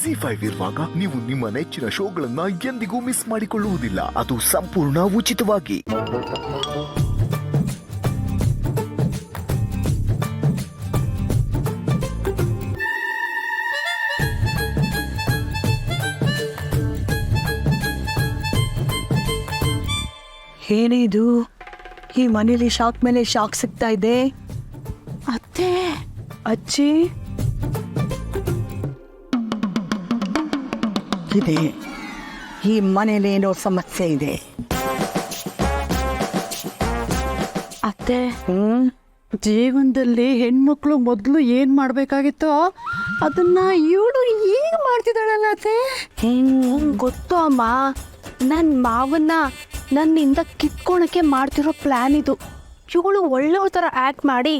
ಜಿ5 ಇರುವಾಗ ನೀವು ನಿಮ್ಮ ನೆಚ್ಚಿನ ಶೋಗಳನ್ನ ಎಂದಿಗೂ ಮಿಸ್ ಮಾಡಿಕೊಳ್ಳುವುದಿಲ್ಲ. ಅದು ಸಂಪೂರ್ಣ ಉಚಿತವಾಗಿ. ಏನಿದು, ಈ ಮನೇಲಿ ಶಾಕ್ ಮೇಲೆ ಶಾಕ್ ಸಿಗ್ತಾ ಇದೆ. ಅತ್ತೆ, ಅಜ್ಜಿ ಇದೆ, ಈ ಮನೇಲಿ ಏನೋ ಸಮಸ್ಯೆ ಇದೆ. ಅತ್ತೆ, ಜೀವನದಲ್ಲಿ ಹೆಣ್ಮಕ್ಳು ಮೊದಲು ಏನ್ ಮಾಡ್ಬೇಕಾಗಿತ್ತೋ ಅದನ್ನ ಇವಳು ಈಗ ಮಾಡ್ತಿದ್ದಾಳಲ್ಲ ಅತ್ತೆ. ಗೊತ್ತು ಅಮ್ಮ, ನನ್ನ ಮಾವನ್ನ ನನ್ನಿಂದ ಕಿತ್ಕೊಳಕ್ಕೆ ಮಾಡ್ತಿರೋ ಪ್ಲಾನ್ ಇದು. ಇವಳು ಒಳ್ಳೆಯ ಥರ ಆ್ಯಕ್ಟ್ ಮಾಡಿ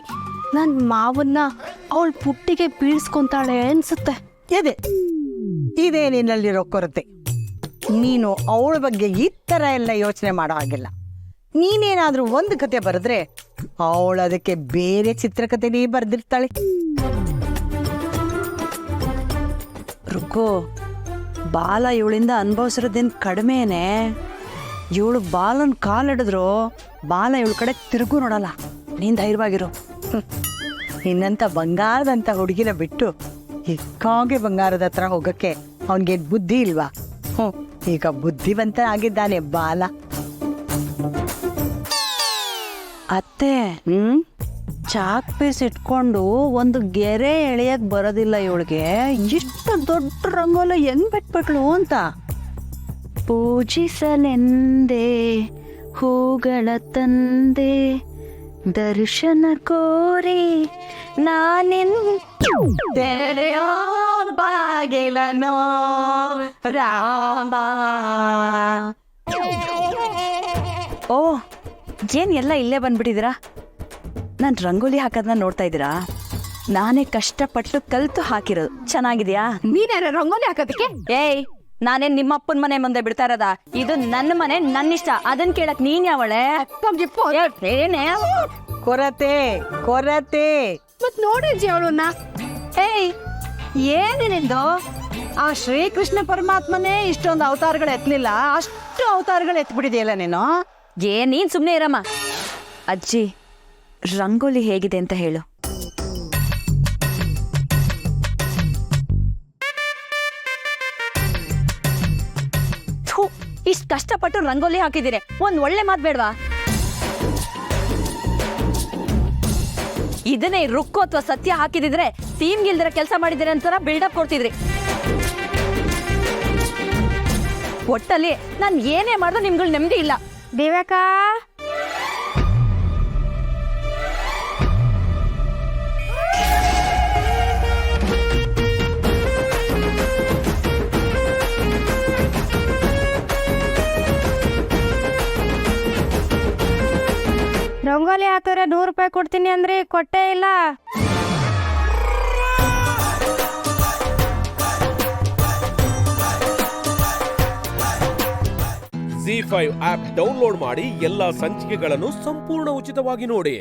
ನನ್ನ ಮಾವನ್ನ ಅವಳ ಪುಟ್ಟಿಗೆ ಬೀಳ್ಸ್ಕೊಂತಾಳೆ ಅನ್ಸುತ್ತೆ. ಇದೇ ನಿನ್ನಲ್ಲಿರೋ ಕೊರತೆ. ನೀನು ಅವಳ ಬಗ್ಗೆ ಈ ಥರ ಎಲ್ಲ ಯೋಚನೆ ಮಾಡೋ ಹಾಗಿಲ್ಲ. ನೀನೇನಾದ್ರೂ ಒಂದು ಕತೆ ಬರೆದ್ರೆ ಅವಳು ಅದಕ್ಕೆ ಬೇರೆ ಚಿತ್ರಕಥೆನೇ ಬರೆದಿರ್ತಾಳೆ. ರುಕೋ, ಬಾಲ ಇವಳಿಂದ ಅನುಭವಿಸಿರೋದೇನು ಕಡಿಮೆನೆ. ಇವಳು ಬಾಲನ್ ಕಾಲಿಡಿದ್ರು ಬಾಲ ಇವಳ ಕಡೆ ತಿರುಗು ನೋಡಲ್ಲ. ನೀನ್ ಧೈರ್ಯವಾಗಿರು. ನಿನ್ನಂತ ಬಂಗಾರದಂತ ಹುಡುಗಿನ ಬಿಟ್ಟು ಹಿಕ್ಕಾಗೆ ಬಂಗಾರದ ಹತ್ರ ಹೋಗಕ್ಕೆ ಅವನಿಗೆ ಬುದ್ಧಿ ಇಲ್ವಾ? ಈಗ ಬುದ್ಧಿವಂತ ಆಗಿದ್ದಾನೆ ಬಾಲ. ಅತ್ತೆ, ಚಾಕ್ ಪೀಸ್ ಇಟ್ಕೊಂಡು ಒಂದು ಗೆರೆ ಎಳೆಯಕ್ ಬರೋದಿಲ್ಲ ಇವಳಿಗೆ. ಇಷ್ಟು ದೊಡ್ಡ ರಂಗೋಲಿ ಹೆಂಗ್ ಬಿಟ್ಬಿಟ್ಲು ಅಂತ. ಪೂಜಿಸಲೆಂದೇ ಹೂಗಳ ತಂದೆ ದರ್ಶನ ಕೋರಿ ಬಾಗಿಲನೋ ರಾಮ. ಓ, ಏನ್ ಎಲ್ಲ ಇಲ್ಲೇ ಬಂದ್ಬಿಟ್ಟಿದ್ದೀರಾ? ನಾನು ರಂಗೋಲಿ ಹಾಕೋದನ್ನ ನೋಡ್ತಾ ಇದ್ದೀರಾ? ನಾನೇ ಕಷ್ಟಪಟ್ಟು ಕಲ್ತು ಹಾಕಿರೋದು. ಚೆನ್ನಾಗಿದ್ಯಾ? ನೀನ್ಯಾರ ರಂಗೋಲಿ ಹಾಕೋದಕ್ಕೆ? ಏಯ್, ನಾನೇನ್ ನಿಮ್ಮ ಅಪ್ಪನ ಮನೆ ಮುಂದೆ ಬಿಡ್ತಾ ಇರೋದ? ಇದು ನನ್ನ ಮನೆ, ನನ್ನಿಷ್ಟ. ಅದನ್ ಕೇಳಕ್ ನೀನ್ ಯಾವಳೆ? ಕೊರತೆ ಕೊರತೆ. ಮತ್ ನೋಡಿದ್ಜಿ ಅವಳನ್ನ. ಏಯ್, ಏನಿನಿಂದು? ಆ ಶ್ರೀಕೃಷ್ಣ ಪರಮಾತ್ಮನೇ ಇಷ್ಟೊಂದು ಅವತಾರಗಳು ಎತ್ತಲಿಲ್ಲ, ಅಷ್ಟು ಅವತಾರಗಳು ಎತ್ಬಿಟ್ಟಿದೆಯಲ್ಲ ನೀನು. ನೀನ್ ಸುಮ್ನೆ ಇರಮ್ಮ. ಅಜ್ಜಿ, ರಂಗೋಲಿ ಹೇಗಿದೆ ಅಂತ ಹೇಳು. ಇಷ್ಟು ಕಷ್ಟಪಟ್ಟು ರಂಗೋಲಿ ಹಾಕಿದಿರಿ, ಒಂದ್ ಒಳ್ಳೆ ಮಾತ್ ಬೇಡ್ವಾ? ಇದನ್ನೇ ರುಕ್ಕು ಅಥವಾ ಸತ್ಯ ಹಾಕಿದಿದ್ರೆ ಟೀಮ್ಗಿಲ್ದಿರ ಕೆಲಸ ಮಾಡಿದಿರ ಅಂತಾರ ಬಿಲ್ಡಪ್ ಕೊಡ್ತಿದ್ರಿ. ಒಟ್ಟಲ್ಲಿ ನಾನು ಏನೇ ಮಾಡಿದ್ರು ನಿಮ್ಗಳು ನೆಮ್ಮದಿ ಇಲ್ಲ. ದೇವಕ್ಕ, ರಂಗೋಲಿ ಹಾಕಿದ್ರೆ 100 ರೂಪಾಯಿ ಕೊಡ್ತೀನಿ ಅಂದ್ರೆ ಕೊಟ್ಟೇ ಇಲ್ಲ. ಜಿ5 ಆಪ್ ಡೌನ್ಲೋಡ್ ಮಾಡಿ ಎಲ್ಲಾ ಸಂಚಿಕೆಗಳನ್ನು ಸಂಪೂರ್ಣ ಉಚಿತವಾಗಿ ನೋಡಿ.